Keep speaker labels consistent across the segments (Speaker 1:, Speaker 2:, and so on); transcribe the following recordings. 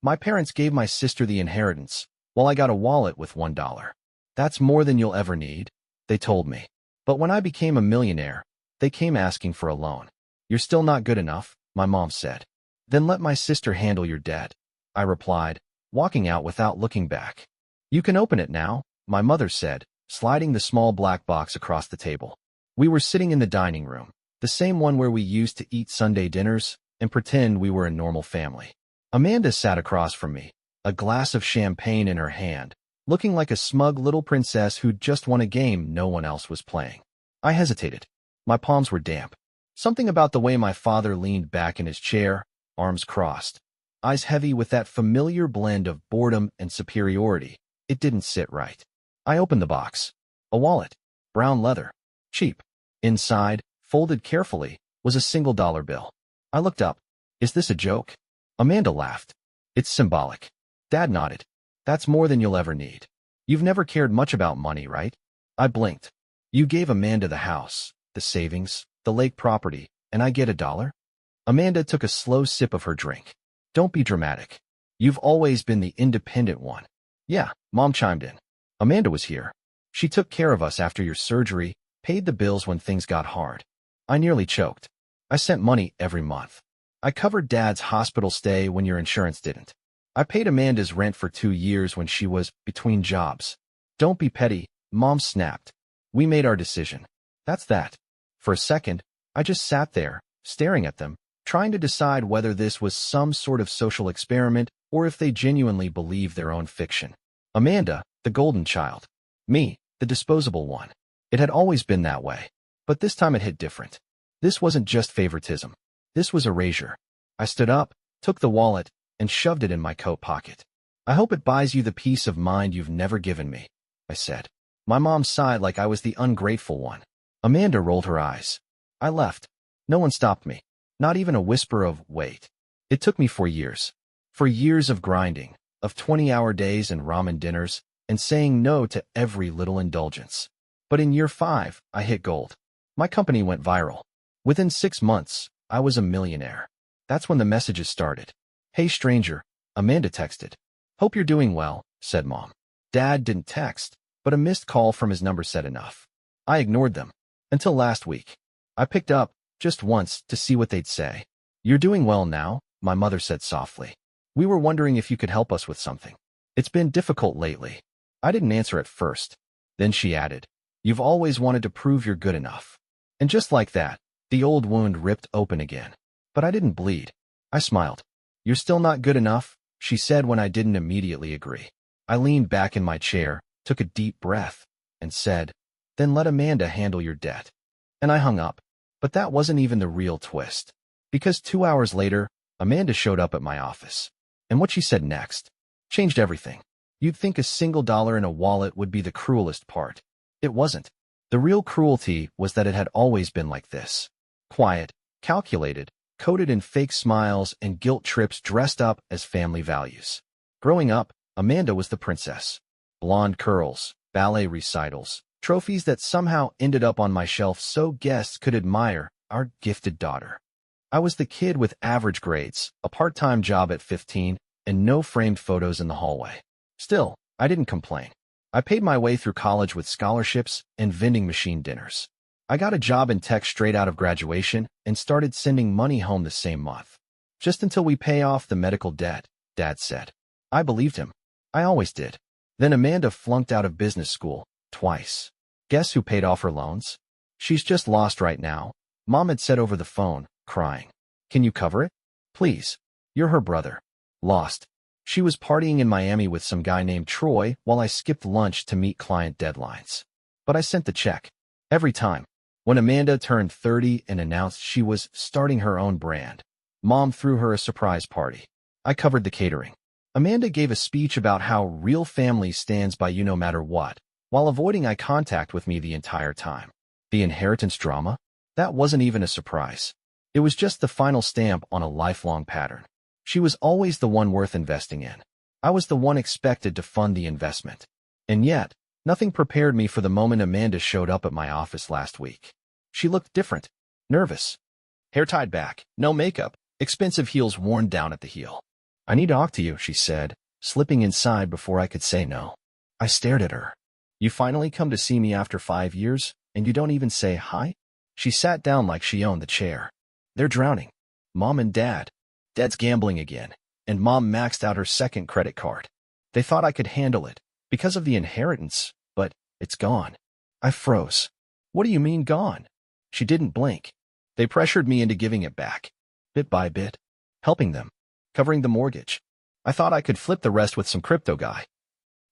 Speaker 1: My parents gave my sister the inheritance, while I got a wallet with $1. That's more than you'll ever need, they told me. But when I became a millionaire, they came asking for a loan. You're still not good enough, my mom said. Then let my sister handle your debt, I replied, walking out without looking back. You can open it now, my mother said, sliding the small black box across the table. We were sitting in the dining room, the same one where we used to eat Sunday dinners and pretend we were a normal family. Amanda sat across from me, a glass of champagne in her hand, looking like a smug little princess who'd just won a game no one else was playing. I hesitated. My palms were damp. Something about the way my father leaned back in his chair, arms crossed, eyes heavy with that familiar blend of boredom and superiority. It didn't sit right. I opened the box. A wallet. Brown leather. Cheap. Inside, folded carefully, was a $1 bill. I looked up. Is this a joke? Amanda laughed. It's symbolic. Dad nodded. That's more than you'll ever need. You've never cared much about money, right? I blinked. You gave Amanda the house, the savings, the lake property, and I get $1? Amanda took a slow sip of her drink. Don't be dramatic. You've always been the independent one. Yeah, Mom chimed in. Amanda was here. She took care of us after your surgery, paid the bills when things got hard. I nearly choked. I sent money every month. I covered Dad's hospital stay when your insurance didn't. I paid Amanda's rent for 2 years when she was between jobs. Don't be petty, Mom snapped. We made our decision. That's that. For a second, I just sat there, staring at them, trying to decide whether this was some sort of social experiment or if they genuinely believed their own fiction. Amanda, the golden child. Me, the disposable one. It had always been that way. But this time it hit different. This wasn't just favoritism. This was erasure. I stood up, took the wallet, and shoved it in my coat pocket. I hope it buys you the peace of mind you've never given me, I said. My mom sighed like I was the ungrateful one. Amanda rolled her eyes. I left. No one stopped me. Not even a whisper of, wait. It took me 4 years. 4 years of grinding, of 20-hour days and ramen dinners, and saying no to every little indulgence. But in year 5, I hit gold. My company went viral. Within 6 months, I was a millionaire. That's when the messages started. Hey stranger, Amanda texted. Hope you're doing well, said Mom. Dad didn't text, but a missed call from his number said enough. I ignored them. Until last week. I picked up, just once, to see what they'd say. You're doing well now, my mother said softly. We were wondering if you could help us with something. It's been difficult lately. I didn't answer at first. Then she added, you've always wanted to prove you're good enough. And just like that, the old wound ripped open again. But I didn't bleed. I smiled. You're still not good enough, she said when I didn't immediately agree. I leaned back in my chair, took a deep breath, and said, then let Amanda handle your debt. And I hung up. But that wasn't even the real twist. Because 2 hours later, Amanda showed up at my office. And what she said next changed everything. You'd think $1 in a wallet would be the cruelest part. It wasn't. The real cruelty was that it had always been like this. Quiet, calculated, coated in fake smiles and guilt trips dressed up as family values. Growing up, Amanda was the princess. Blonde curls, ballet recitals, trophies that somehow ended up on my shelf so guests could admire our gifted daughter. I was the kid with average grades, a part-time job at 15, and no framed photos in the hallway. Still, I didn't complain. I paid my way through college with scholarships and vending machine dinners. I got a job in tech straight out of graduation and started sending money home the same month. Just until we pay off the medical debt, Dad said. I believed him. I always did. Then Amanda flunked out of business school, twice. Guess who paid off her loans? She's just lost right now, Mom had said over the phone, crying. Can you cover it? Please. You're her brother. Lost. She was partying in Miami with some guy named Troy while I skipped lunch to meet client deadlines. But I sent the check. Every time. When Amanda turned 30 and announced she was starting her own brand, Mom threw her a surprise party. I covered the catering. Amanda gave a speech about how real family stands by you no matter what, while avoiding eye contact with me the entire time. The inheritance drama? That wasn't even a surprise. It was just the final stamp on a lifelong pattern. She was always the one worth investing in. I was the one expected to fund the investment. And yet, nothing prepared me for the moment Amanda showed up at my office last week. She looked different, nervous. Hair tied back, no makeup, expensive heels worn down at the heel. I need to talk to you, she said, slipping inside before I could say no. I stared at her. You finally come to see me after 5 years, and you don't even say hi? She sat down like she owned the chair. They're drowning. Mom and Dad. Dad's gambling again, and Mom maxed out her second credit card. They thought I could handle it, because of the inheritance, but it's gone. I froze. What do you mean gone? She didn't blink. They pressured me into giving it back, bit by bit, helping them, covering the mortgage. I thought I could flip the rest with some crypto guy.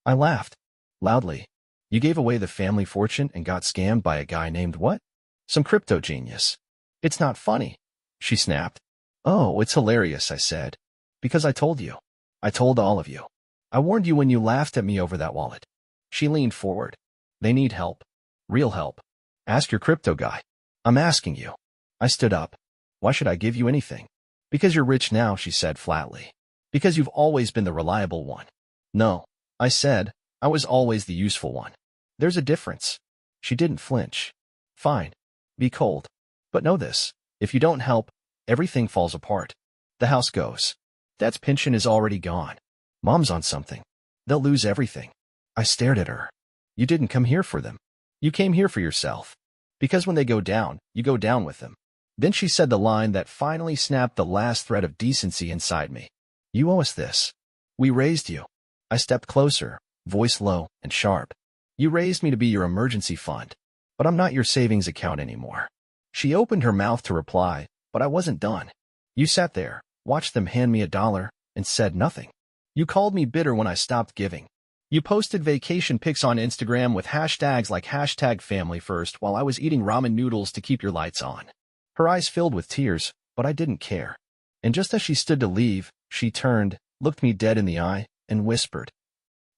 Speaker 1: I laughed, loudly. You gave away the family fortune and got scammed by a guy named what? Some crypto genius. It's not funny, she snapped. Oh, it's hilarious, I said. Because I told you. I told all of you. I warned you when you laughed at me over that wallet. She leaned forward. They need help. Real help. Ask your crypto guy. I'm asking you. I stood up. Why should I give you anything? Because you're rich now, she said flatly. Because you've always been the reliable one. No, I said, I was always the useful one. There's a difference. She didn't flinch. Fine. Be cold. But know this. If you don't help, everything falls apart. The house goes. Dad's pension is already gone. Mom's on something. They'll lose everything. I stared at her. You didn't come here for them. You came here for yourself. Because when they go down, you go down with them. Then she said the line that finally snapped the last thread of decency inside me. You owe us this. We raised you. I stepped closer, voice low and sharp. You raised me to be your emergency fund, but I'm not your savings account anymore. She opened her mouth to reply, but I wasn't done. You sat there, watched them hand me $1, and said nothing. You called me bitter when I stopped giving. You posted vacation pics on Instagram with hashtags like #FamilyFirst while I was eating ramen noodles to keep your lights on. Her eyes filled with tears, but I didn't care. And just as she stood to leave, she turned, looked me dead in the eye, and whispered,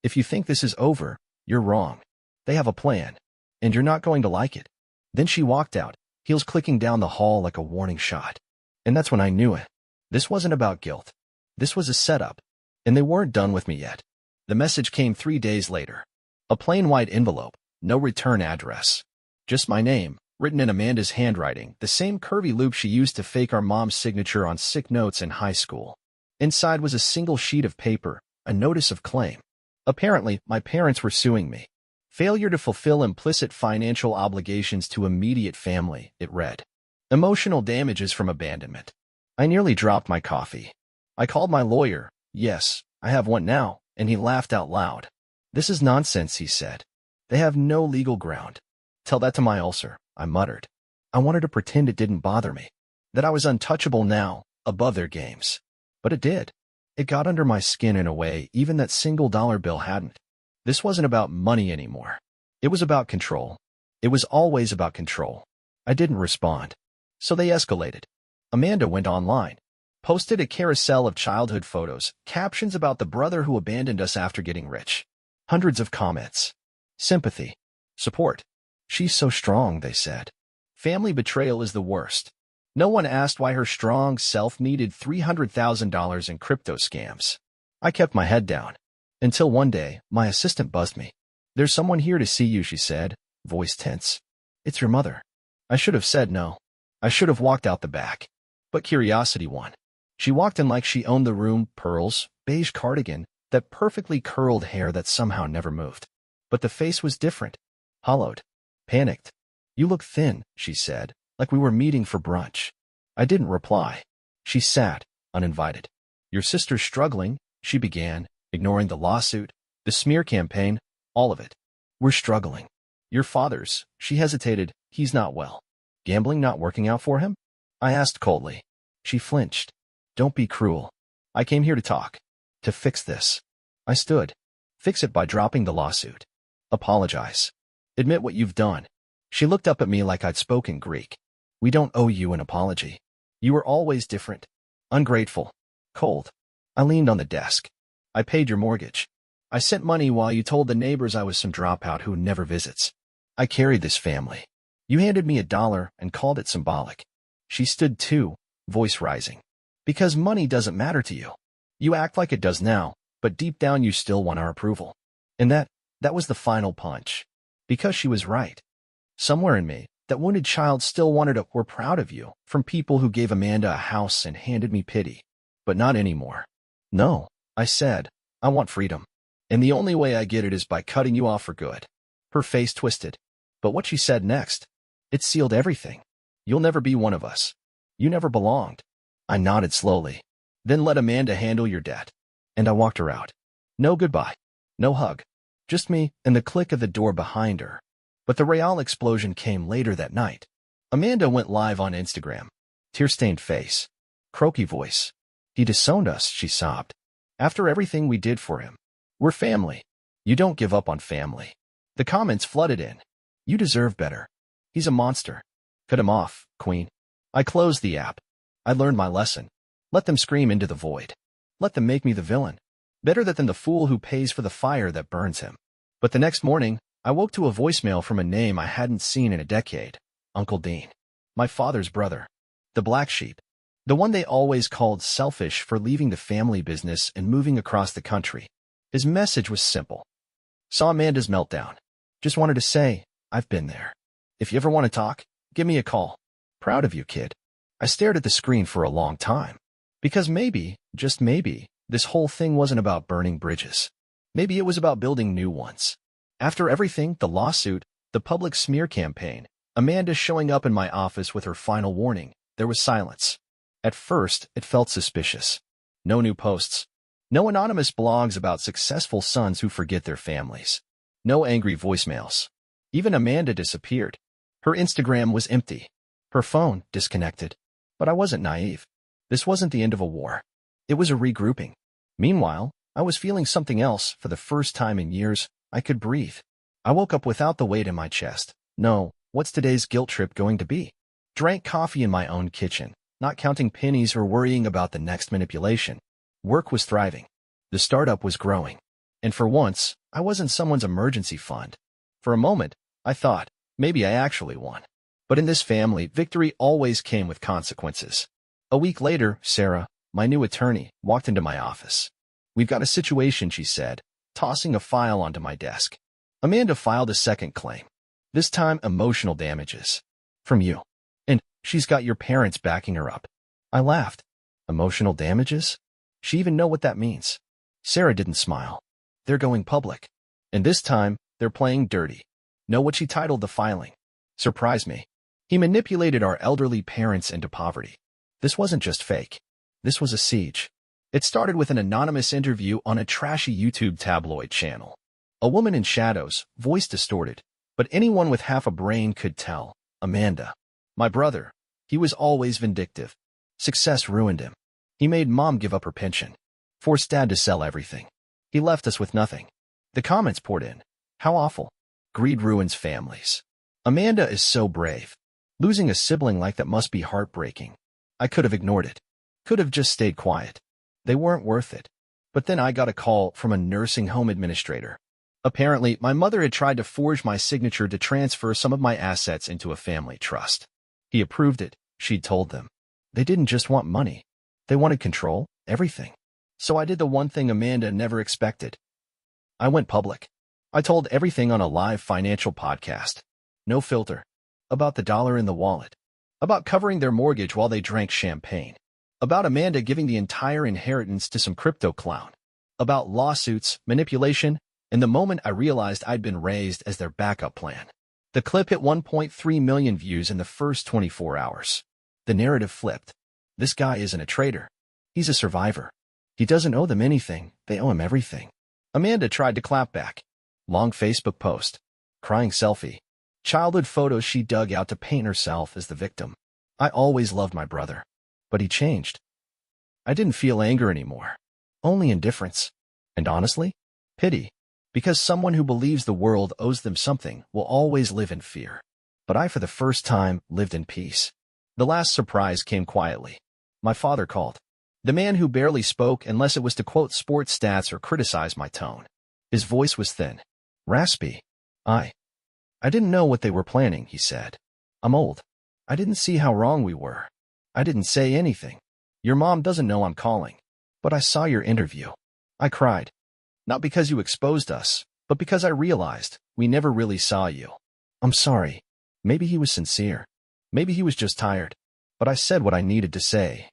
Speaker 1: If you think this is over, you're wrong. They have a plan, and you're not going to like it. Then she walked out, heels clicking down the hall like a warning shot. And that's when I knew it. This wasn't about guilt. This was a setup. And they weren't done with me yet. The message came 3 days later. A plain white envelope, no return address. Just my name, written in Amanda's handwriting, the same curvy loop she used to fake our mom's signature on sick notes in high school. Inside was a single sheet of paper, a notice of claim. Apparently, my parents were suing me. Failure to fulfill implicit financial obligations to immediate family, it read. Emotional damages from abandonment. I nearly dropped my coffee. I called my lawyer. Yes, I have one now, and he laughed out loud. This is nonsense, he said. They have no legal ground. Tell that to my ulcer, I muttered. I wanted to pretend it didn't bother me, that I was untouchable now, above their games. But it did. It got under my skin in a way even that single dollar bill hadn't. This wasn't about money anymore. It was about control. It was always about control. I didn't respond. So they escalated. Amanda went online, posted a carousel of childhood photos, captions about the brother who abandoned us after getting rich. Hundreds of comments. Sympathy. Support. She's so strong, they said. Family betrayal is the worst. No one asked why her strong self needed $300,000 in crypto scams. I kept my head down. Until one day, my assistant buzzed me. There's someone here to see you, she said, voice tense. It's your mother. I should have said no. I should have walked out the back. But curiosity won. She walked in like she owned the room, pearls, beige cardigan, that perfectly curled hair that somehow never moved. But the face was different. Hollowed. Panicked. You look thin, she said, like we were meeting for brunch. I didn't reply. She sat, uninvited. Your sister's struggling, she began, ignoring the lawsuit, the smear campaign, all of it. We're struggling. Your father's, she hesitated, he's not well. Gambling not working out for him? I asked coldly. She flinched. Don't be cruel. I came here to talk. To fix this. I stood. Fix it by dropping the lawsuit. Apologize. Admit what you've done. She looked up at me like I'd spoken Greek. We don't owe you an apology. You were always different. Ungrateful. Cold. I leaned on the desk. I paid your mortgage. I sent money while you told the neighbors I was some dropout who never visits. I carried this family. You handed me $1 and called it symbolic. She stood too, voice rising. Because money doesn't matter to you. You act like it does now, but deep down you still want our approval. And that was the final punch. Because she was right. Somewhere in me, that wounded child still wanted a "we're proud of you" from people who gave Amanda a house and handed me pity. But not anymore. No, I said. I want freedom. And the only way I get it is by cutting you off for good. Her face twisted. But what she said next, it sealed everything. You'll never be one of us. You never belonged. I nodded slowly. Then let Amanda handle your debt. And I walked her out. No goodbye. No hug. Just me and the click of the door behind her. But the real explosion came later that night. Amanda went live on Instagram. Tear-stained face. Croaky voice. He disowned us, she sobbed. After everything we did for him. We're family. You don't give up on family. The comments flooded in. You deserve better. He's a monster. Cut him off, queen. I closed the app. I learned my lesson. Let them scream into the void. Let them make me the villain. Better that than the fool who pays for the fire that burns him. But the next morning, I woke to a voicemail from a name I hadn't seen in a decade. Uncle Dean. My father's brother. The black sheep. The one they always called selfish for leaving the family business and moving across the country. His message was simple. Saw Amanda's meltdown. Just wanted to say, I've been there. If you ever want to talk, give me a call. Proud of you, kid. I stared at the screen for a long time. Because maybe, just maybe, this whole thing wasn't about burning bridges. Maybe it was about building new ones. After everything, the lawsuit, the public smear campaign, Amanda showing up in my office with her final warning, there was silence. At first, it felt suspicious. No new posts. No anonymous blogs about successful sons who forget their families. No angry voicemails. Even Amanda disappeared. Her Instagram was empty. Her phone disconnected. But I wasn't naive. This wasn't the end of a war. It was a regrouping. Meanwhile, I was feeling something else. For the first time in years, I could breathe. I woke up without the weight in my chest. No, what's today's guilt trip going to be? Drank coffee in my own kitchen, not counting pennies or worrying about the next manipulation. Work was thriving. The startup was growing. And for once, I wasn't someone's emergency fund. For a moment, I thought, maybe I actually won. But in this family, victory always came with consequences. A week later, Sarah, my new attorney, walked into my office. We've got a situation, she said, tossing a file onto my desk. Amanda filed a second claim. This time, emotional damages. From you. And she's got your parents backing her up. I laughed. Emotional damages? She even know what that means. Sarah didn't smile. They're going public. And this time, they're playing dirty. Know what she titled the filing? Surprise me. He manipulated our elderly parents into poverty. This wasn't just fake. This was a siege. It started with an anonymous interview on a trashy YouTube tabloid channel. A woman in shadows, voice distorted, but anyone with half a brain could tell. Amanda. My brother. He was always vindictive. Success ruined him. He made mom give up her pension. Forced dad to sell everything. He left us with nothing. The comments poured in. How awful. Greed ruins families. Amanda is so brave. Losing a sibling like that must be heartbreaking. I could have ignored it. Could have just stayed quiet. They weren't worth it. But then I got a call from a nursing home administrator. Apparently, my mother had tried to forge my signature to transfer some of my assets into a family trust. He approved it, she'd told them. They didn't just want money. They wanted control, everything. So I did the one thing Amanda never expected. I went public. I told everything on a live financial podcast. No filter. About the dollar in the wallet. About covering their mortgage while they drank champagne. About Amanda giving the entire inheritance to some crypto clown. About lawsuits, manipulation, and the moment I realized I'd been raised as their backup plan. The clip hit 1.3 million views in the first 24 hours. The narrative flipped. This guy isn't a traitor. He's a survivor. He doesn't owe them anything, they owe him everything. Amanda tried to clap back. Long Facebook post. Crying selfie. Childhood photos she dug out to paint herself as the victim. I always loved my brother. But he changed. I didn't feel anger anymore. Only indifference. And honestly, pity. Because someone who believes the world owes them something will always live in fear. But I, for the first time, lived in peace. The last surprise came quietly. My father called. The man who barely spoke unless it was to quote sports stats or criticize my tone. His voice was thin. Raspy. I didn't know what they were planning, he said. I'm old. I didn't see how wrong we were. I didn't say anything. Your mom doesn't know I'm calling. But I saw your interview. I cried. Not because you exposed us, but because I realized we never really saw you. I'm sorry. Maybe he was sincere. Maybe he was just tired. But I said what I needed to say.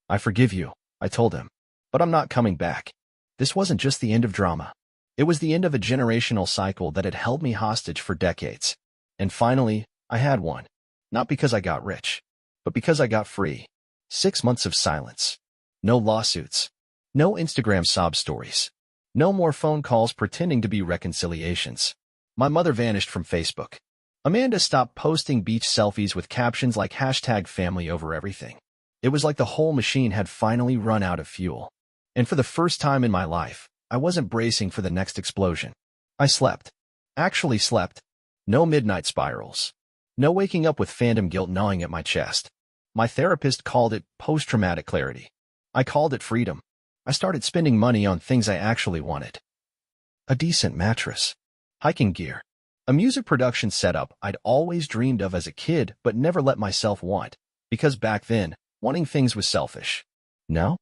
Speaker 1: I forgive you, I told him. But I'm not coming back. This wasn't just the end of drama. It was the end of a generational cycle that had held me hostage for decades. And finally, I had one. Not because I got rich, but because I got free. 6 months of silence. No lawsuits. No Instagram sob stories. No more phone calls pretending to be reconciliations. My mother vanished from Facebook. Amanda stopped posting beach selfies with captions like #family over everything. It was like the whole machine had finally run out of fuel. And for the first time in my life, I wasn't bracing for the next explosion. I slept. Actually slept. No midnight spirals. No waking up with phantom guilt gnawing at my chest. My therapist called it post-traumatic clarity. I called it freedom. I started spending money on things I actually wanted. A decent mattress. Hiking gear. A music production setup I'd always dreamed of as a kid but never let myself want, because back then, wanting things was selfish. No,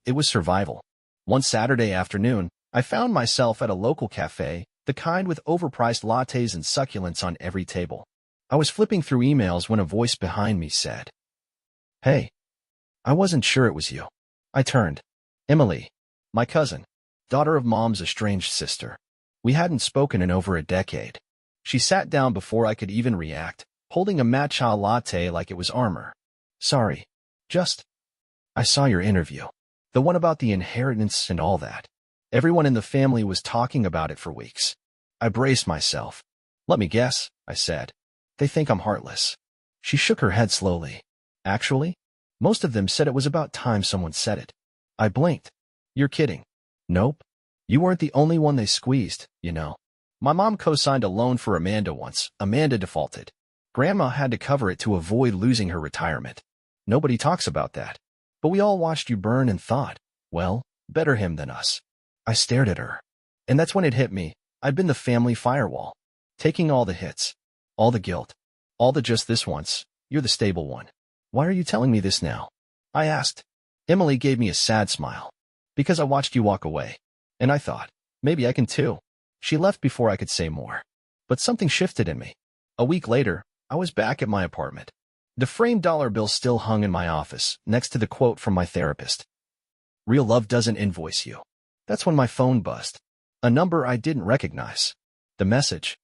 Speaker 1: it was survival. One Saturday afternoon, I found myself at a local cafe, the kind with overpriced lattes and succulents on every table. I was flipping through emails when a voice behind me said, "Hey." I wasn't sure it was you. I turned. Emily, my cousin, daughter of Mom's estranged sister. We hadn't spoken in over a decade. She sat down before I could even react, holding a matcha latte like it was armor. "Sorry. I saw your interview. The one about the inheritance and all that. Everyone in the family was talking about it for weeks." I braced myself. "Let me guess," I said. "They think I'm heartless." She shook her head slowly. "Actually, most of them said it was about time someone said it." I blinked. "You're kidding." "Nope. You weren't the only one they squeezed, you know. My mom co-signed a loan for Amanda once. Amanda defaulted. Grandma had to cover it to avoid losing her retirement. Nobody talks about that. But we all watched you burn and thought, well, better him than us." I stared at her. And that's when it hit me. I'd been the family firewall. Taking all the hits. All the guilt. All the just this once. You're the stable one. "Why are you telling me this now?" I asked. Emily gave me a sad smile. "Because I watched you walk away. And I thought, maybe I can too." She left before I could say more. But something shifted in me. A week later, I was back at my apartment. The framed dollar bill still hung in my office, next to the quote from my therapist. "Real love doesn't invoice you." That's when my phone buzzed. A number I didn't recognize. The message.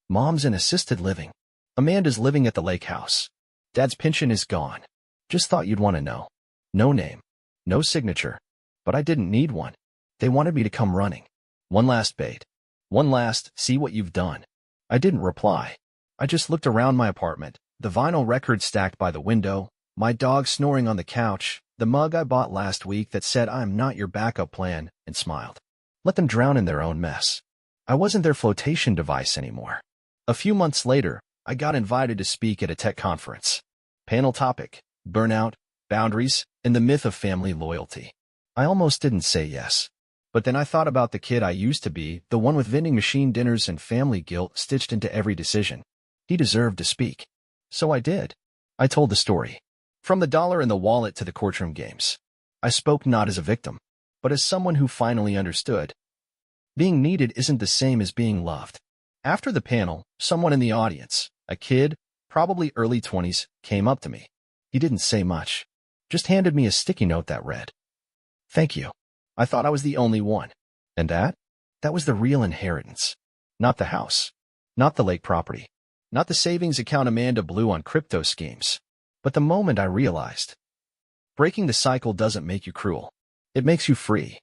Speaker 1: "Mom's in assisted living. Amanda's living at the lake house. Dad's pension is gone. Just thought you'd want to know." No name. No signature. But I didn't need one. They wanted me to come running. One last bait. One last, "see what you've done." I didn't reply. I just looked around my apartment, the vinyl record stacked by the window, my dog snoring on the couch, the mug I bought last week that said "I'm not your backup plan," and smiled. Let them drown in their own mess. I wasn't their flotation device anymore. A few months later, I got invited to speak at a tech conference. Panel topic: burnout, boundaries, and the myth of family loyalty. I almost didn't say yes. But then I thought about the kid I used to be, the one with vending machine dinners and family guilt stitched into every decision. He deserved to speak. So I did. I told the story. From the dollar in the wallet to the courtroom games. I spoke not as a victim, but as someone who finally understood. Being needed isn't the same as being loved. After the panel, someone in the audience, a kid, probably early 20s, came up to me. He didn't say much. Just handed me a sticky note that read, "Thank you." I thought I was the only one. And that was the real inheritance. Not the house. Not the lake property. Not the savings account Amanda blew on crypto schemes. But the moment I realized, breaking the cycle doesn't make you cruel. It makes you free.